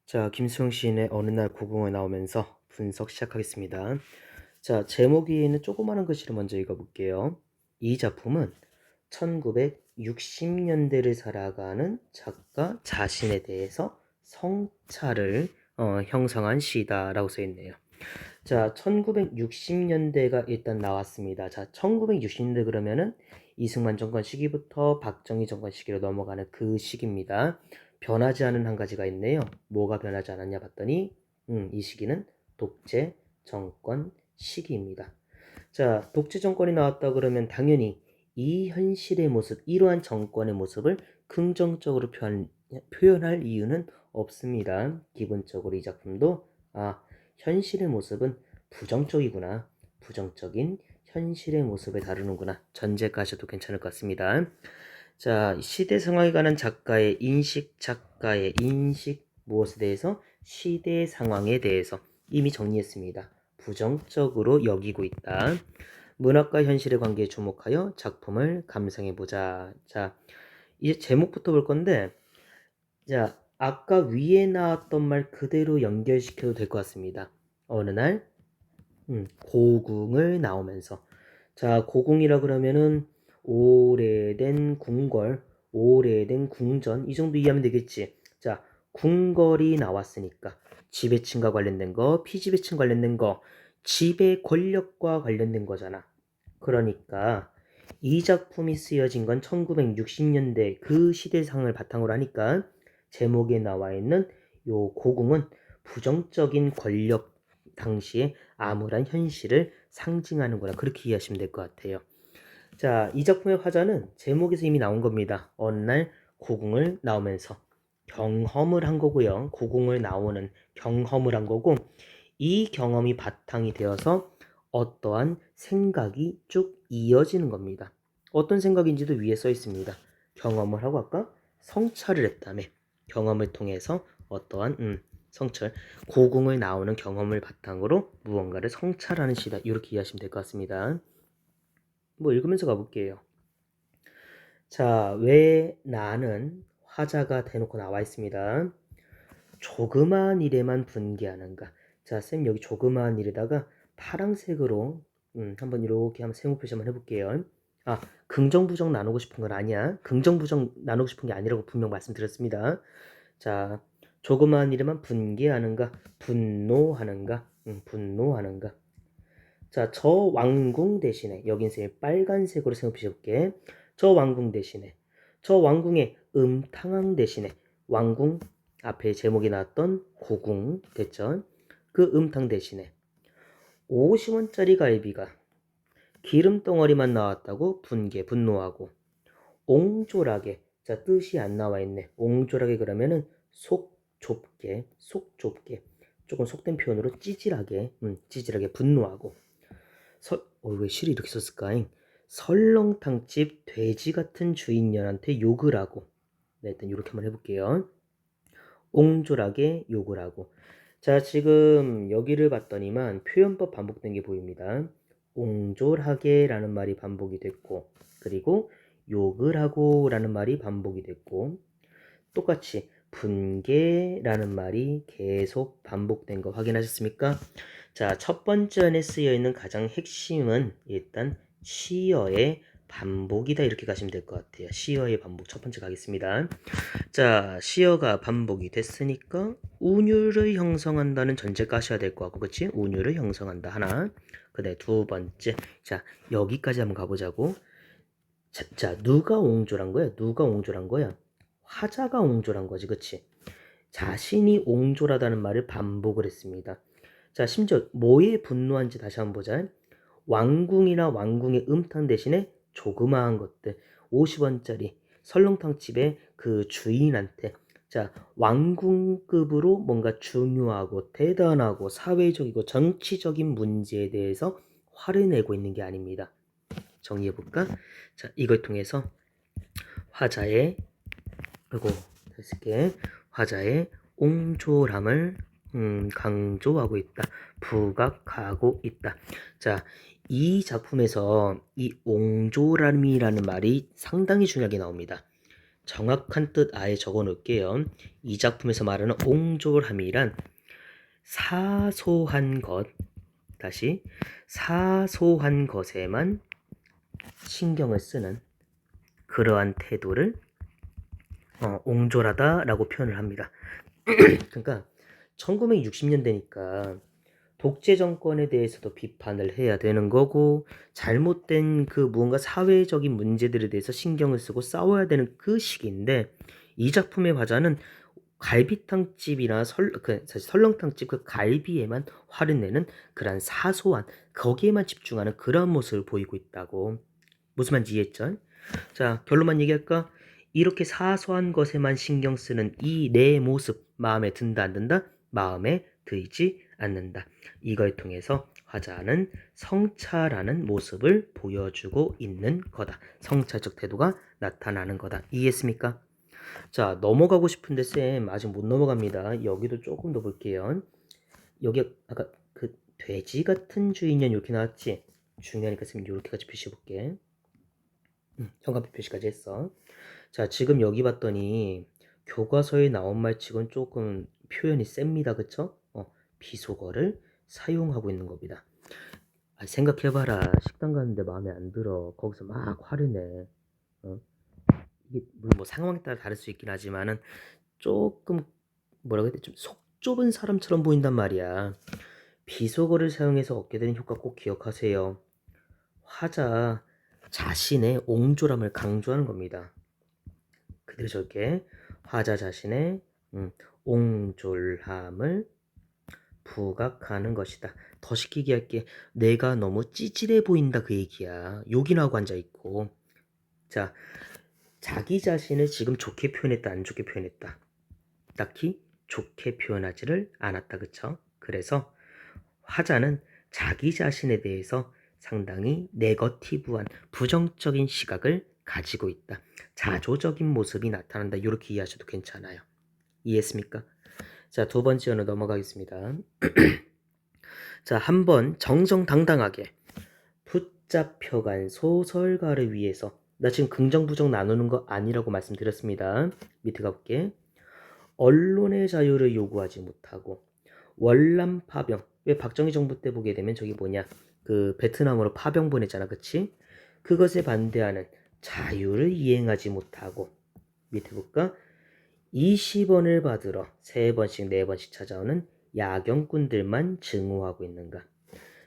자, 김수영 시인의 어느 날 고궁을 나오면서 분석 시작하겠습니다. 자, 제목 위에 있는 조그마한 글씨를 먼저 읽어볼게요. 이 작품은 1960년대를 살아가는 작가 자신에 대해서 성찰을 형성한 시다라고 써 있네요. 자, 1960년대가 일단 나왔습니다. 자, 1960년대 그러면은 이승만 정권 시기부터 박정희 정권 시기로 넘어가는 그 시기입니다. 변하지 않은 한 가지가 있네요. 뭐가 변하지 않았냐 봤더니 이 시기는 독재 정권 시기입니다. 자, 독재 정권이 나왔다 그러면 당연히 이 현실의 모습, 이러한 정권의 모습을 긍정적으로 표현할 이유는 없습니다. 기본적으로 이 작품도 현실의 모습은 부정적이구나. 부정적인 현실의 모습을 다루는구나. 전제까지도 괜찮을 것 같습니다. 자, 시대 상황에 관한 작가의 인식 무엇에 대해서? 시대 상황에 대해서 이미 정리했습니다. 부정적으로 여기고 있다. 문학과 현실의 관계에 주목하여 작품을 감상해보자. 자, 이제 제목부터 볼 건데, 자, 아까 위에 나왔던 말 그대로 연결시켜도 될 것 같습니다. 어느 날 고궁을 나오면서, 자, 고궁이라 그러면은 오래된 궁궐, 오래된 궁전 이 정도 이해하면 되겠지. 자, 궁궐이 나왔으니까 지배층과 관련된 거, 피지배층 관련된 거, 지배 권력과 관련된 거잖아. 그러니까 이 작품이 쓰여진 건 1960년대 그 시대상을 바탕으로 하니까 제목에 나와 있는 요 고궁은 부정적인 권력 당시의 암울한 현실을 상징하는구나. 그렇게 이해하시면 될 것 같아요. 자, 이 작품의 화자는 제목에서 이미 나온 겁니다. 어느 날 고궁을 나오면서 경험을 한 거고요. 고궁을 나오는 경험을 한 거고 이 경험이 바탕이 되어서 어떠한 생각이 쭉 이어지는 겁니다. 어떤 생각인지도 위에 써 있습니다. 경험을 하고 아까 성찰을 했다며 경험을 통해서 어떠한 성찰, 고궁을 나오는 경험을 바탕으로 무언가를 성찰하는 시다. 이렇게 이해하시면 될 것 같습니다. 뭐 읽으면서 가볼게요. 자, 왜 나는 화자가 대놓고 나와 있습니다. 조그마한 일에만 분개하는가. 자, 쌤 여기 조그마한 일에다가 파란색으로 한번 이렇게 한번 세모 표시 한번 해볼게요. 긍정 부정 나누고 싶은 건 아니야. 긍정 부정 나누고 싶은 게 아니라고 분명 말씀드렸습니다. 자, 조그마한 일에만 분개하는가, 분노하는가, 분노하는가. 자, 저 왕궁 대신에 여긴 쌤 빨간색으로 세모 표시 해볼게. 저 왕궁 대신에 저 왕궁의 음탕왕 대신에 왕궁 앞에 제목이 나왔던 고궁 됐죠? 그 음탕 대신에 50원짜리 갈비가 기름 덩어리만 나왔다고 분노하고 옹졸하게 자 뜻이 안 나와 있네. 옹졸하게 그러면은 속 좁게 조금 속된 표현으로 찌질하게 분노하고 왜 실이 이렇게 썼을까잉? 설렁탕집 돼지 같은 주인년한테 욕을 하고 네, 일단 이렇게 한번 해볼게요. 옹졸하게 욕을 하고 자 지금 여기를 봤더니만 표현법 반복된 게 보입니다. 옹졸하게 라는 말이 반복이 됐고 그리고 욕을 하고 라는 말이 반복이 됐고 똑같이 분개라는 말이 계속 반복된 거 확인하셨습니까? 자, 첫 번째 안에 쓰여 있는 가장 핵심은 일단 시어의 반복이다 이렇게 가시면 될 것 같아요. 시어의 반복 첫 번째 가겠습니다. 자, 시어가 반복이 됐으니까 운율을 형성한다는 전제 까셔야 될 것 같고 그치? 운율을 형성한다 하나 그 다음에 두 번째 자 여기까지 한번 가보자고 자 누가 옹졸한 거야? 누가 옹졸한 거야? 화자가 옹졸한 거지 그치? 자신이 옹졸하다는 말을 반복을 했습니다. 자 심지어 뭐에 분노한지 다시 한번 보자. 왕궁이나 왕궁의 음탕 대신에 조그마한 것들 50원짜리 설렁탕집의 그 주인한테 자 왕궁급으로 뭔가 중요하고 대단하고 사회적이고 정치적인 문제에 대해서 화를 내고 있는 게 아닙니다. 정리해볼까? 자 이걸 통해서 화자의 그리고 다시 화자의 옹졸함을 강조하고 있다. 부각하고 있다. 자, 이 작품에서 이 옹졸함이라는 말이 상당히 중요하게 나옵니다. 정확한 뜻 아예 적어 놓을게요. 이 작품에서 말하는 옹졸함이란 사소한 것, 다시 사소한 것에만 신경을 쓰는 그러한 태도를 옹졸하다라고 표현을 합니다. 그러니까 1960년대니까 독재 정권에 대해서도 비판을 해야 되는 거고 잘못된 그 무언가 사회적인 문제들에 대해서 신경을 쓰고 싸워야 되는 그 시기인데 이 작품의 화자는 갈비탕집이나 사실 설렁탕집 그 갈비에만 화를 내는 그런 사소한 거기에만 집중하는 그런 모습을 보이고 있다고. 무슨 말인지 이해했죠? 자, 결론만 얘기할까? 이렇게 사소한 것에만 신경 쓰는 이 내 모습 마음에 든다 안 든다? 마음에 들지 않는다. 이걸 통해서 화자는 성찰하는 모습을 보여주고 있는 거다. 성찰적 태도가 나타나는 거다. 이해했습니까? 자, 넘어가고 싶은데 쌤 아직 못 넘어갑니다. 여기도 조금 더 볼게요. 여기 아까 그 돼지 같은 주인년 이렇게 나왔지? 중요하니까 쌤 이렇게까지 표시해 볼게. 현관표 표시까지 했어. 자, 지금 여기 봤더니 교과서에 나온 말치곤 조금 표현이 셉니다. 그쵸? 비속어를 사용하고 있는 겁니다. 생각해봐라. 식당 가는데 마음에 안 들어. 거기서 막 화를 내. 어? 이게 뭐 상황에 따라 다를 수 있긴 하지만은 조금 뭐라고 해야 되지? 좀 속 좁은 사람처럼 보인단 말이야. 비속어를 사용해서 얻게 되는 효과 꼭 기억하세요. 화자 자신의 옹졸함을 강조하는 겁니다. 그대로 저렇게 화자 자신의 옹졸함을 부각하는 것이다. 더 시키게 할게. 내가 너무 찌질해 보인다 그 얘기야. 욕이나 하고 앉아있고. 자, 자기 자신을 지금 좋게 표현했다 안 좋게 표현했다. 딱히 좋게 표현하지를 않았다. 그쵸? 그래서 화자는 자기 자신에 대해서 상당히 네거티브한 부정적인 시각을 가지고 있다. 자조적인 모습이 나타난다. 이렇게 이해하셔도 괜찮아요. 이해했습니까? 자, 두 번째 언어 넘어가겠습니다. 자, 한번 정정당당하게 붙잡혀간 소설가를 위해서 나 지금 긍정 부정 나누는 거 아니라고 말씀드렸습니다. 밑에 가볼게. 언론의 자유를 요구하지 못하고 월남 파병. 왜 박정희 정부 때 보게 되면 저기 뭐냐 그 베트남으로 파병 보냈잖아, 그치? 그것에 반대하는 자유를 이행하지 못하고 밑에 볼까? 20원을 받으러 3번씩 4번씩 찾아오는 야경꾼들만 증오하고 있는가?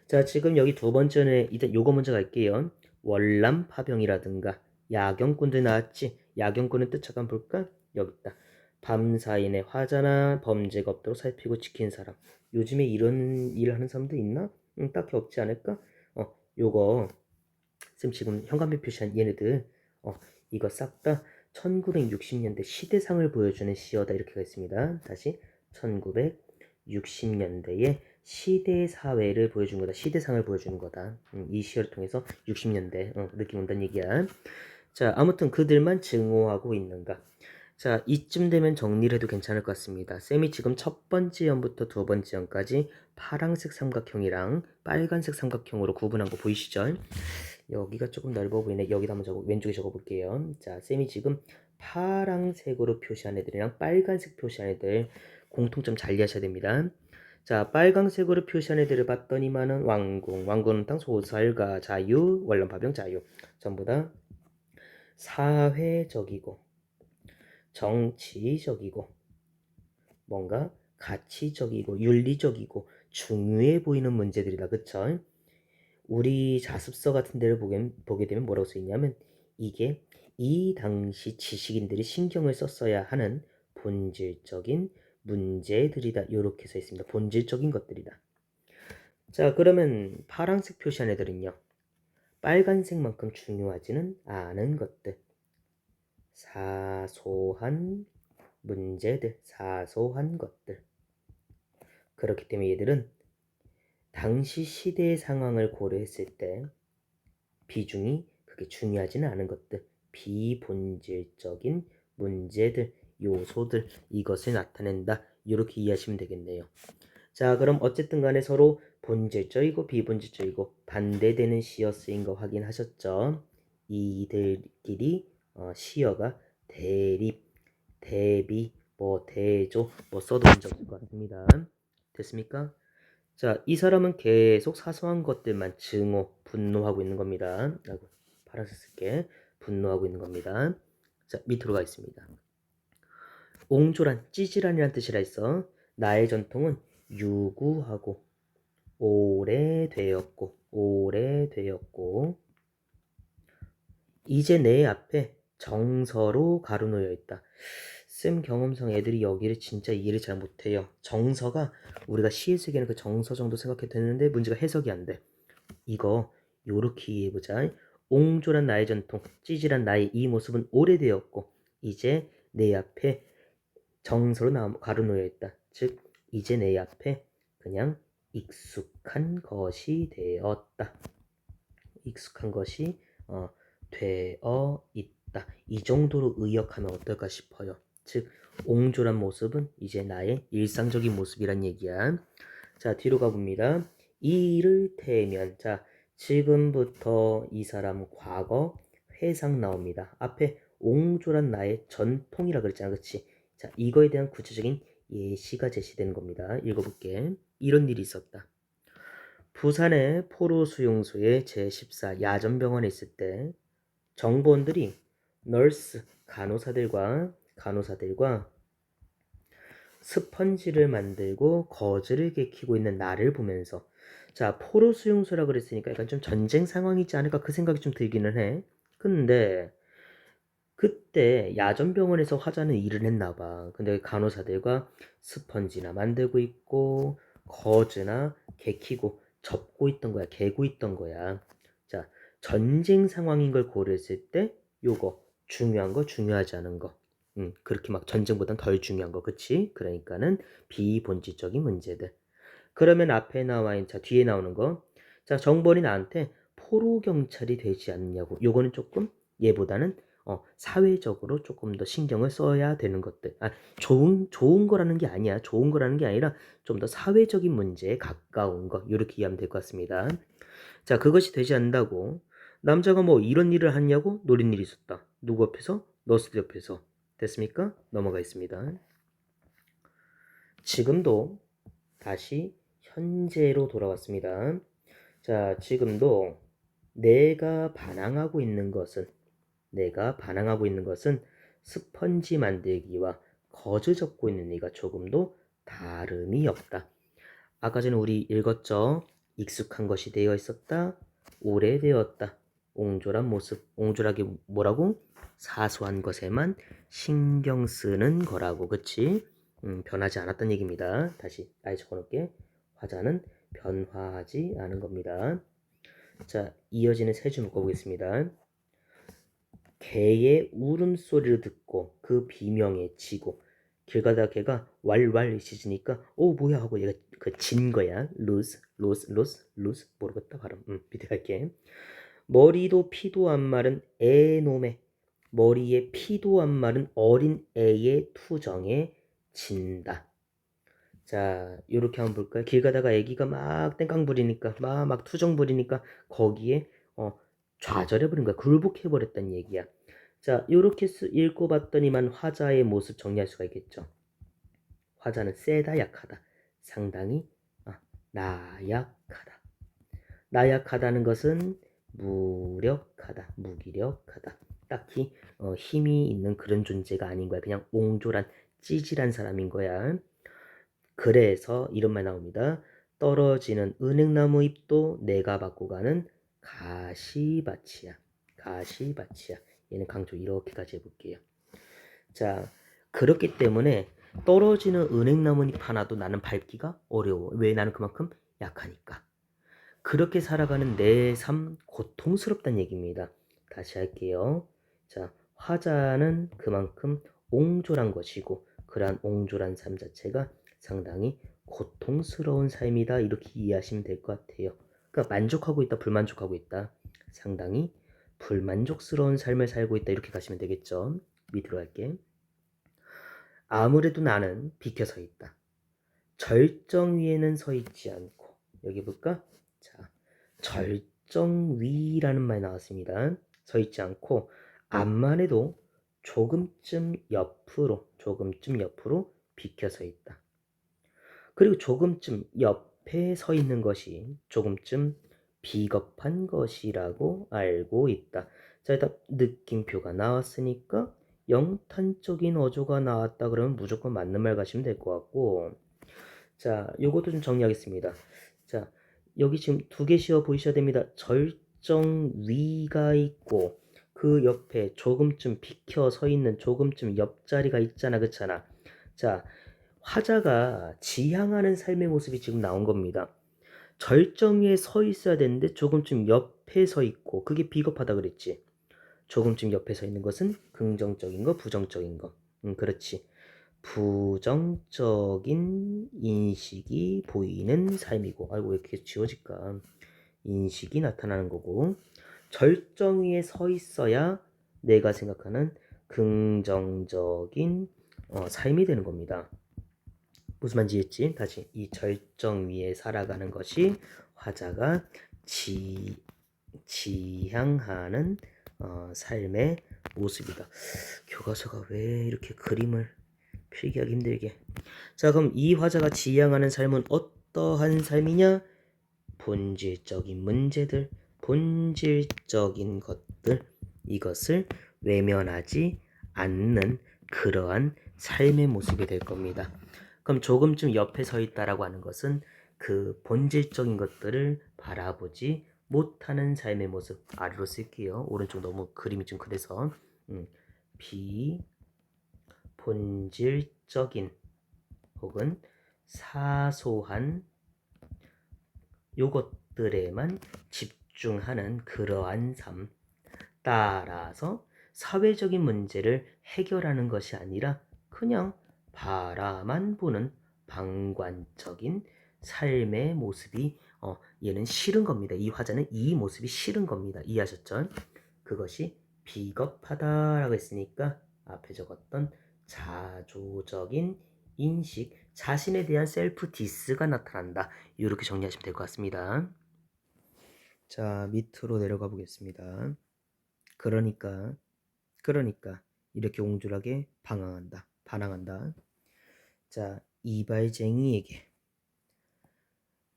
자, 지금 여기 두 번째는 일단 요거 먼저 갈게요. 월남 파병이라든가 야경꾼들 나왔지? 야경꾼은 뜻 잠깐 볼까? 여기 있다. 밤사이에 화자나 범죄가 없도록 살피고 지키는 사람. 요즘에 이런 일 하는 사람도 있나? 딱히 없지 않을까? 요거 쌤 지금 현관표 표시한 얘네들 이거 싹 다 1960년대 시대상을 보여주는 시어다 이렇게 했습니다. 다시 1960년대의 시대 사회를 보여준 거다. 시대상을 보여주는 거다. 이 시어를 통해서 60년대 느낌 온다는 얘기야. 자, 아무튼 그들만 증오하고 있는가. 자, 이쯤 되면 정리를 해도 괜찮을 것 같습니다. 쌤이 지금 첫 번째 연부터 두 번째 연까지 파란색 삼각형이랑 빨간색 삼각형으로 구분한 거 보이시죠? 여기가 조금 넓어 보이네. 여기다 한번 왼쪽에 적어 볼게요. 자, 쌤이 지금 파란색으로 표시한 애들이랑 빨간색 표시한 애들 공통점 잘 이해하셔야 됩니다. 자, 빨간색으로 표시한 애들을 봤더니만은 왕궁은 땅 소설가 자유, 월남파병 자유 전부 다 사회적이고 정치적이고 뭔가 가치적이고 윤리적이고 중요해 보이는 문제들이다. 그쵸? 우리 자습서 같은 데를 보게 되면 뭐라고 써있냐면 이게 이 당시 지식인들이 신경을 썼어야 하는 본질적인 문제들이다. 이렇게 써 있습니다. 본질적인 것들이다. 자, 그러면 파란색 표시한 애들은요. 빨간색만큼 중요하지는 않은 것들. 사소한 문제들, 사소한 것들. 그렇기 때문에 얘들은 당시 시대의 상황을 고려했을 때 비중이 그게 중요하지는 않은 것들, 비본질적인 문제들, 요소들, 이것을 나타낸다. 이렇게 이해하시면 되겠네요. 자, 그럼 어쨌든 간에 서로 본질적이고 비본질적이고 반대되는 시어 쓰인 거 확인하셨죠? 이들끼리 시어가 대립, 대비, 뭐 대조, 뭐 써도 문제 없을 것 같습니다. 됐습니까? 자, 이 사람은 계속 사소한 것들만 증오, 분노하고 있는 겁니다. 라고 파란색 쓸게. 분노하고 있는 겁니다. 자, 밑으로 가겠습니다. 옹졸한, 찌질한이란 뜻이라 했어. 나의 전통은 유구하고 오래되었고 이제 내 앞에 정서로 가로놓여 있다. 쌤 경험상 애들이 여기를 진짜 이해를 잘 못해요. 정서가 우리가 시에 쓰기에는 그 정서 정도 생각해도 되는데 문제가 해석이 안 돼. 이거 요렇게 이해해보자. 옹졸한 나의 전통, 찌질한 나의 이 모습은 오래되었고 이제 내 앞에 정서로 가로놓여 있다. 즉 이제 내 앞에 그냥 익숙한 것이 되었다. 익숙한 것이 되어 있다. 이 정도로 의역하면 어떨까 싶어요. 즉 옹졸한 모습은 이제 나의 일상적인 모습이란 얘기야. 자, 뒤로 가봅니다. 이를테면, 자, 지금부터 이 사람 과거 회상 나옵니다. 앞에 옹졸한 나의 전통이라 그랬잖아, 그치? 자, 이거에 대한 구체적인 예시가 제시되는 겁니다. 읽어볼게. 이런 일이 있었다. 부산의 포로 수용소의 제14 야전병원에 있을 때 정보원들이 널스, 간호사들과 스펀지를 만들고 거즈를 개키고 있는 나를 보면서 자, 포로 수용소라 그랬으니까 약간 좀 전쟁 상황이지 않을까 그 생각이 좀 들기는 해. 근데 그때 야전병원에서 화자는 일을 했나 봐. 근데 간호사들과 스펀지나 만들고 있고 거즈나 개키고 접고 있던 거야. 개고 있던 거야. 자, 전쟁 상황인 걸 고려했을 때 요거 중요한 거 중요하지 않은 거. 그렇게 막 전쟁보단 덜 중요한 거. 그치? 그러니까는 비본질적인 문제들. 그러면 앞에 나와 있는 자 뒤에 나오는 거. 자, 정벌이 나한테 포로 경찰이 되지 않느냐고. 요거는 조금 얘보다는 사회적으로 조금 더 신경을 써야 되는 것들. 좋은 거라는 게 아니야. 좋은 거라는 게 아니라 좀 더 사회적인 문제에 가까운 거. 이렇게 이해하면 될 것 같습니다. 자, 그것이 되지 않는다고. 남자가 뭐 이런 일을 하냐고 노린 일이 있었다. 누구 옆에서? 너스들 옆에서. 됐습니까? 넘어가 있습니다. 지금도 다시 현재로 돌아왔습니다. 자, 지금도 내가 반항하고 있는 것은 스펀지 만들기와 거즈 접고 있는 이가 조금도 다름이 없다. 아까 전에 우리 읽었죠? 익숙한 것이 되어 있었다. 오래되었다. 옹졸한 모습. 옹졸하게 뭐라고? 사소한 것에만 신경 쓰는 거라고. 그치? 변하지 않았던 얘기입니다. 다시 아예 적어놓을게. 화자는 변화하지 않은 겁니다. 자, 이어지는 세 줄 묶어보겠습니다. 개의 울음소리를 듣고 그 비명에 지고 길 가다가 개가 왈왈 짖으니까 뭐야 하고 얘가 그 진 거야. lose 모르겠다 발음. 밑에 갈게. 머리도 피도 안 마른 애놈의 머리에 피도 안 마른 어린 애의 투정에 진다. 자, 요렇게 한번 볼까요? 길 가다가 애기가 막 땡깡 부리니까 막 투정 부리니까 거기에 좌절해버린 거야. 굴복해버렸단 얘기야. 자, 요렇게 읽고봤더니만 화자의 모습 정리할 수가 있겠죠. 화자는 세다, 약하다. 상당히 나약하다. 나약하다는 것은 무력하다, 무기력하다. 딱히 힘이 있는 그런 존재가 아닌 거야. 그냥 옹졸한 찌질한 사람인 거야. 그래서 이런 말 나옵니다. 떨어지는 은행나무 잎도 내가 받고 가는 가시밭이야. 가시밭이야. 얘는 강조 이렇게까지 해볼게요. 자, 그렇기 때문에 떨어지는 은행나무 잎 하나도 나는 밟기가 어려워. 왜? 나는 그만큼 약하니까. 그렇게 살아가는 내 삶 고통스럽다는 얘기입니다. 다시 할게요. 자, 화자는 그만큼 옹졸한 것이고 그러한 옹졸한 삶 자체가 상당히 고통스러운 삶이다. 이렇게 이해하시면 될 것 같아요. 그러니까 만족하고 있다, 불만족하고 있다. 상당히 불만족스러운 삶을 살고 있다. 이렇게 가시면 되겠죠. 밑으로 갈게. 아무래도 나는 비켜 서 있다. 절정 위에는 서 있지 않고 여기 볼까? 자, 절정 위라는 말이 나왔습니다. 서 있지 않고 암만 해도 조금쯤 옆으로 비켜서 있다. 그리고 조금쯤 옆에 서 있는 것이 조금쯤 비겁한 것이라고 알고 있다. 자, 일단 느낌표가 나왔으니까 영탄적인 어조가 나왔다 그러면 무조건 맞는 말 가시면 될 것 같고, 자, 요것도 좀 정리하겠습니다. 자, 여기 지금 두 개 씌워 보이셔야 됩니다. 절정 위가 있고 그 옆에 조금쯤 비켜 서 있는 조금쯤 옆자리가 있잖아, 그렇잖아. 자, 화자가 지향하는 삶의 모습이 지금 나온 겁니다. 절정 위에 서 있어야 되는데 조금쯤 옆에 서 있고 그게 비겁하다 그랬지. 조금쯤 옆에 서 있는 것은 긍정적인 거, 부정적인 거. 그렇지. 부정적인 인식이 보이는 삶이고, 아이고 왜 이렇게 지워질까? 인식이 나타나는 거고, 절정 위에 서 있어야 내가 생각하는 긍정적인 삶이 되는 겁니다. 무슨 말인지 이해했지? 다시 이 절정 위에 살아가는 것이 화자가 지향하는 삶의 모습이다. 교과서가 왜 이렇게 그림을 필기하기 힘들게. 자, 그럼 이 화자가 지향하는 삶은 어떠한 삶이냐? 본질적인 문제들, 본질적인 것들, 이것을 외면하지 않는 그러한 삶의 모습이 될 겁니다. 그럼 조금쯤 옆에 서 있다라고 하는 것은 그 본질적인 것들을 바라보지 못하는 삶의 모습. 아래로 쓸게요. 오른쪽 너무 그림이 좀 그래서 비본질적인 혹은 사소한 요것들에만 집중하는 그러한 삶. 따라서 사회적인 문제를 해결하는 것이 아니라 그냥 바라만 보는 방관적인 삶의 모습이 얘는 싫은 겁니다. 이 화자는 이 모습이 싫은 겁니다. 이해하셨죠? 그것이 비겁하다라고 했으니까 앞에 적었던 자조적인 인식, 자신에 대한 셀프 디스가 나타난다. 이렇게 정리하시면 될 것 같습니다. 자, 밑으로 내려가 보겠습니다. 그러니까 이렇게 옹졸하게 반항한다. 자, 이발쟁이에게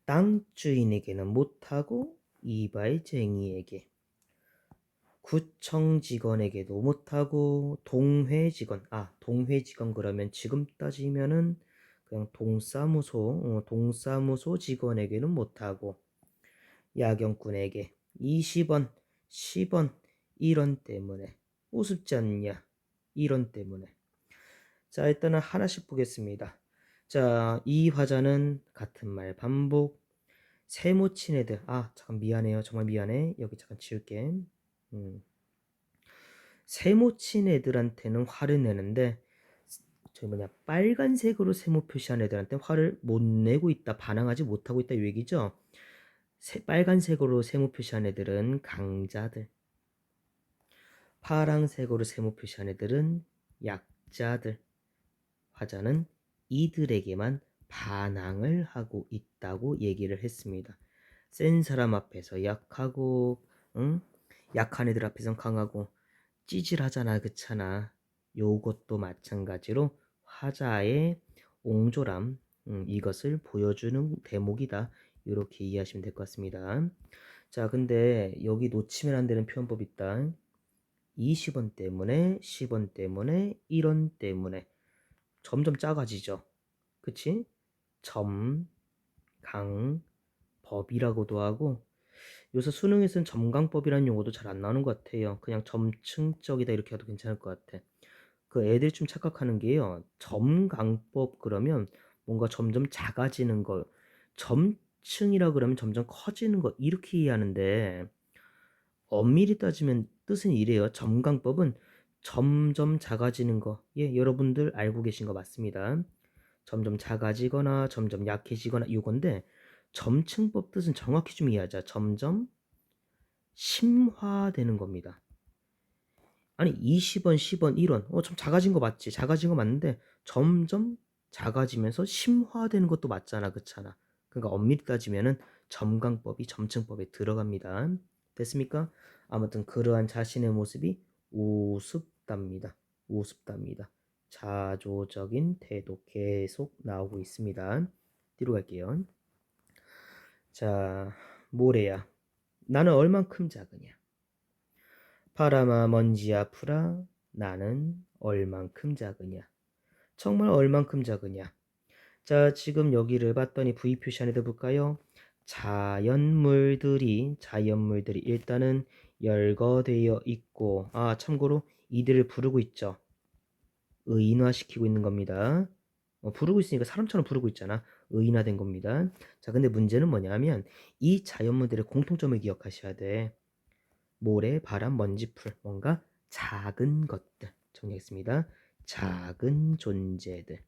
땅 주인에게는 못하고 이발쟁이에게 구청 직원에게도 못하고 동회 직원 그러면 지금 따지면은 그냥 동사무소 직원에게는 못하고 야경꾼에게 20원, 10원 이런 때문에 우습지 않냐 이런 때문에. 자, 일단은 하나씩 보겠습니다. 자, 이 화자는 같은 말 반복. 세모친 애들. 잠깐 미안해요. 정말 미안해. 여기 잠깐 지울게. 세모친 애들한테는 화를 내는데 빨간색으로 세모 표시한 애들한테 화를 못 내고 있다. 반항하지 못하고 있다. 이 얘기죠. 빨간색으로 세모 표시한 애들은 강자들. 파랑색으로 세모 표시한 애들은 약자들. 화자는 이들에게만 반항을 하고 있다고 얘기를 했습니다. 센 사람 앞에서 약하고, 약한 애들 앞에선 강하고, 찌질하잖아, 그렇잖아. 요것도 마찬가지로 화자의 옹졸함, 이것을 보여주는 대목이다. 이렇게 이해하시면 될 것 같습니다. 자, 근데 여기 놓치면 안 되는 표현법 있다. 20원 때문에, 10원 때문에, 1원 때문에 점점 작아지죠. 그치? 점, 강, 법이라고도 하고 요새 수능에서는 점강법이라는 용어도 잘 안 나오는 것 같아요. 그냥 점층적이다 이렇게 해도 괜찮을 것 같아. 그 애들 좀 착각하는 게요. 점강법 그러면 뭔가 점점 작아지는 거, 점층이라 그러면 점점 커지는 거 이렇게 이해하는데 엄밀히 따지면 뜻은 이래요. 점강법은 점점 작아지는 거. 예, 여러분들 알고 계신 거 맞습니다. 점점 작아지거나 점점 약해지거나 이건데 점층법 뜻은 정확히 좀 이해하자. 점점 심화되는 겁니다. 아니 20원, 10원, 1원 좀 작아진 거 맞지? 작아진 거 맞는데 점점 작아지면서 심화되는 것도 맞잖아. 그렇잖아. 그러니까 엄밀히 따지면은 점강법이 점층법에 들어갑니다. 됐습니까? 아무튼 그러한 자신의 모습이 우습답니다. 우습답니다. 자조적인 태도 계속 나오고 있습니다. 뒤로 갈게요. 자, 모래야. 나는 얼만큼 작으냐? 바람아 먼지야 풀아. 나는 얼만큼 작으냐? 정말 얼만큼 작으냐? 자, 지금 여기를 봤더니 V 표시 안에 볼까요? 자연물들이 일단은 열거되어 있고, 참고로 이들을 부르고 있죠. 의인화시키고 있는 겁니다. 부르고 있으니까 사람처럼 부르고 있잖아. 의인화된 겁니다. 자, 근데 문제는 뭐냐면 이 자연물들의 공통점을 기억하셔야 돼. 모래, 바람, 먼지, 풀. 뭔가 작은 것들. 정리했습니다. 작은 존재들.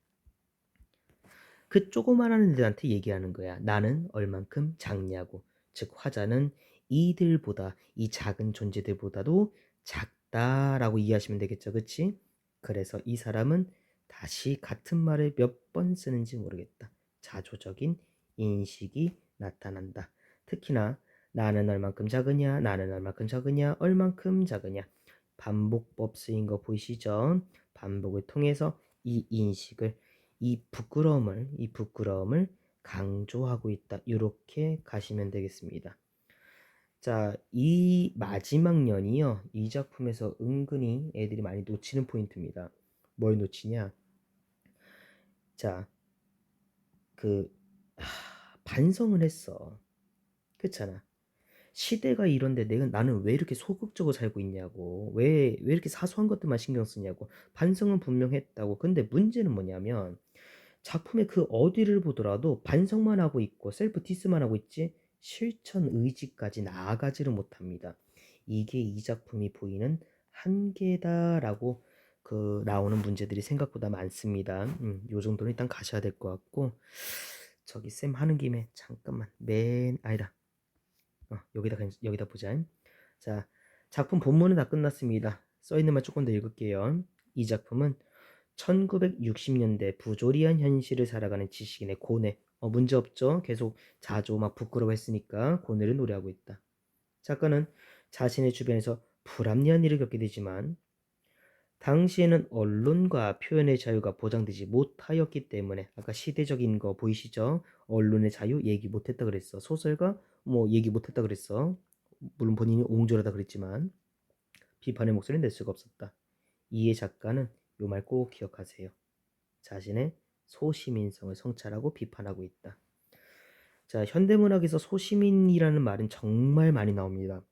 그 조그마한 애들한테 얘기하는 거야. 나는 얼만큼 작냐고. 즉 화자는 이들보다, 이 작은 존재들보다도 작다라고 이해하시면 되겠죠. 그치? 그래서 이 사람은 다시 같은 말을 몇 번 쓰는지 모르겠다. 자조적인 인식이 나타난다. 특히나 나는 얼만큼 작으냐, 나는 얼만큼 작으냐, 얼만큼 작으냐. 반복법 쓰인 거 보이시죠? 반복을 통해서 이 인식을, 이 부끄러움을 강조하고 있다. 이렇게 가시면 되겠습니다. 자, 이 마지막 년이요. 이 작품에서 은근히 애들이 많이 놓치는 포인트입니다. 뭘 놓치냐? 자, 그 반성을 했어. 그렇잖아. 시대가 이런데 나는 왜 이렇게 소극적으로 살고 있냐고. 왜 이렇게 사소한 것들만 신경 쓰냐고. 반성은 분명 했다고. 근데 문제는 뭐냐면 작품의 그 어디를 보더라도 반성만 하고 있고 셀프 디스만 하고 있지 실천 의지까지 나아가지를 못합니다. 이게 이 작품이 보이는 한계다라고 나오는 문제들이 생각보다 많습니다. 요 정도는 일단 가셔야 될 것 같고, 저기 쌤 하는 김에 잠깐만 아니다. 여기다 보자. 자, 작품 본문은 다 끝났습니다. 써있는 말 조금 더 읽을게요. 이 작품은 1960년대 부조리한 현실을 살아가는 지식인의 고뇌. 문제 없죠? 계속 자조 막 부끄러워했으니까 고뇌를 노래하고 있다. 작가는 자신의 주변에서 불합리한 일을 겪게 되지만 당시에는 언론과 표현의 자유가 보장되지 못하였기 때문에, 아까 시대적인 거 보이시죠? 언론의 자유 얘기 못했다 그랬어. 소설가 뭐 얘기 못했다 그랬어. 물론 본인이 옹졸하다 그랬지만 비판의 목소리를 낼 수가 없었다. 이에 작가는 요 말 꼭 기억하세요. 자신의 소시민성을 성찰하고 비판하고 있다. 자, 현대문학에서 소시민이라는 말은 정말 많이 나옵니다.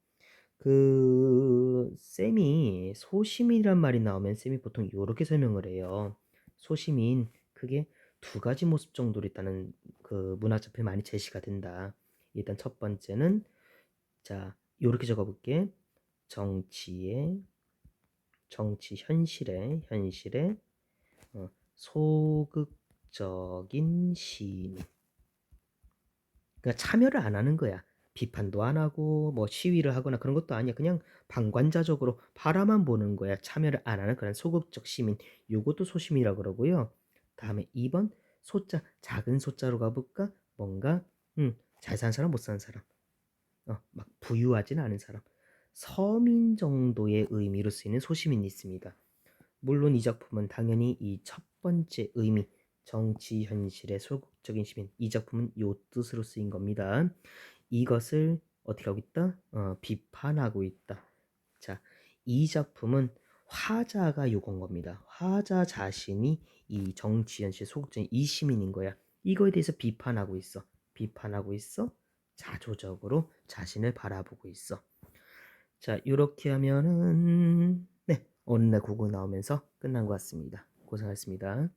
쌤이 소시민이란 말이 나오면 쌤이 보통 이렇게 설명을 해요. 소시민, 그게 두 가지 모습 정도로 있다는 문학작품이 많이 제시가 된다. 일단 첫 번째는, 자, 이렇게 적어볼게. 현실에 소극적인 시민. 그러니까 참여를 안 하는 거야. 비판도 안 하고 뭐 시위를 하거나 그런 것도 아니야. 그냥 방관자적으로 바라만 보는 거야. 참여를 안 하는 그런 소극적 시민. 요것도 소시민이라고 그러고요. 다음에 2번 소자, 작은 소자로 가볼까? 뭔가 잘 사는 사람, 못 사는 사람. 막 부유하진 않은 사람. 서민 정도의 의미로 쓰이는 소시민이 있습니다. 물론 이 작품은 당연히 이 첫 번째 의미, 정치 현실의 소극적인 시민, 이 작품은 요 뜻으로 쓰인 겁니다. 이것을 어떻게 하고 있다? 비판하고 있다. 자, 이 작품은 화자가 요건 겁니다. 화자 자신이 이 정치 현실 소극적인 이 시민인 거야. 이거에 대해서 비판하고 있어. 자조적으로 자신을 바라보고 있어. 자, 이렇게 하면은 오늘 날 국어 나오면서 끝난 것 같습니다. 고생하셨습니다.